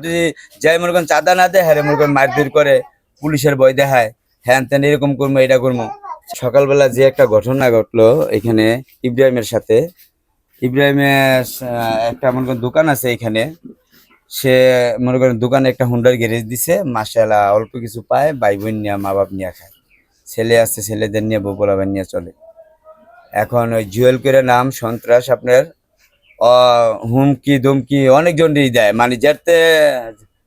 যদি যাই মনে করেন চাঁদা না দেয় হ্যাঁ মনে করেন মারধর করে, পুলিশের ভয় দেখায়, হ্যান ত্যান এরকম করবো এটা করবো। সকালবেলা যে একটা ঘটনা ঘটলো এখানে ইব্রাহিমের সাথে, ইব্রাহিমের একটা মনে করেন দোকান আছে এখানে, সে মনে করেন দোকানে একটা হুন্ডার গ্যারেজ দিছে, মাশাআল্লাহ অল্প কিছু পায়, ভাই বোন নিয়ে মা বাপ নিয়ে খায়, ছেলে আছে ছেলেদের নিয়ে বউ পোলাপান নিয়ে চলে। এখন ওই জুয়েল করে নাম সন্ত্রাস আপনার হুমকি ধুমকি অনেকজনই দেয়, মানে যাতে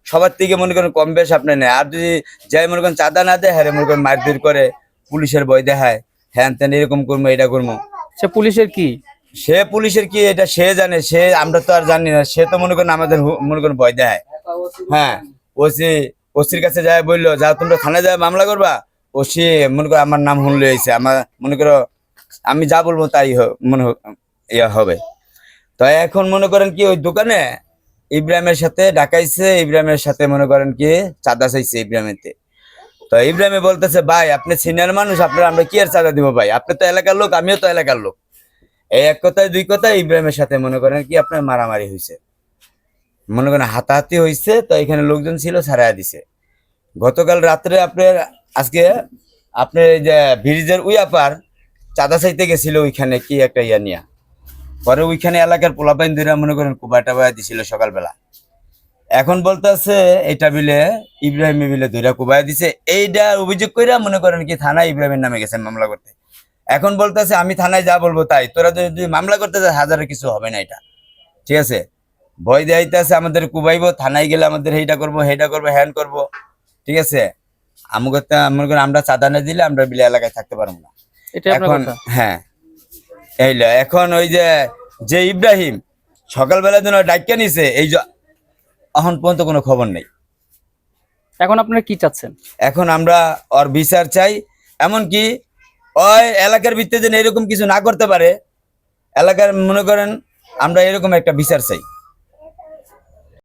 সবার থেকে মনে করেন কম বেশ আপনার নেয়। আর যদি যাই মনে করেন চাঁদা না দেয় হ্যাঁ মনে করেন মারধর করে, পুলিশের ভয় দেখায়, হ্যান ত্যান এরকম করবো এটা করবো। সে পুলিশের কি? সে পুলিশের কি এটা সে জানে, সে আমরা তো আর জানি না। সে তো মনে করেন আমাদের মনে করেন ভয় দেয়। হ্যাঁ, ওসি ওসির কাছে যায় বললো যা তোমরা থানায় যায় মামলা করবা, ওসি মনে করো আমার নাম শুনলে হয়েছে, আমার মনে করো আমি যা বলবো তাই ইয়া হবে। তো এখন মনে করেন কি ওই দোকানে ইব্রাহিমের সাথে ডাকাইছে, ইব্রাহিমের সাথে মনে করেন কি চাঁদা চাইছে ইব্রাহিমেতে। তো ইব্রাহিমে বলতেছে ভাই আপনি সিনিয়র মানুষ, আপনার আমরা কি আর চাঁদা দিব ভাই, আপনি তো এলাকার লোক আমিও তো এলাকার লোক। এই এক কথায় দুই কথায় ইব্রাহিমের সাথে মনে করেন কি আপনার মারামারি হয়েছে, মনে করেন হাতাহাতি হয়েছে। তো এখানে লোকজন ছিল ছাড়াইয়া দিছে। গতকাল রাত্রে আপনার আজকে আপনার এই যে ব্রিজের উইয়াপার চাঁদা চাইতে গেছিল ওইখানে কি একটা ইয়া নিয়া, পরে ওইখানে এলাকার পোলাপাইন ধরে মনে করেন কুবা টাবাই দিছিল সকালবেলা। এখন বলতেছে এটা বিলে ইব্রাহিম বিলে ধরে কুবাই দিছে, এইটা অভিযোগ কইরা মনে করেন কি থানায় ইব্রাহিমের নামে গেছেন মামলা করতে। এখন বলতেছে আমি থানায় যা বলবো তাই, তোরা যদি মামলা করতে চাস হাজারে কিছু হবে না এটা, ঠিক আছে। ভয় দেয়াইতেছে আমাদের কুবাইবো, থানায় গেলে আমাদের এইটা করবো সেইটা করবো হ্যান করবো, ঠিক আছে। আমাকে মনে করেন আমরা চাঁদা না দিলে আমরা বিলে এলাকায় থাকতে পারবো না। এটা আপনার এখন কথা? হ্যাঁ এইলো এখন ওই যে যে ইব্রাহিম সকালবেলা যেন ডাক্কা নিছে, এই যে এখন পর্যন্ত কোনো খবর নেই। এখন আপনারা কি চাচ্ছেন? এখন আমরা ওর বিচার চাই, এমনকি ওই এলাকার ভিত্তিতে যেন এরকম কিছু না করতে পারে, এলাকার মনে করেন আমরা এরকম একটা বিচার চাই।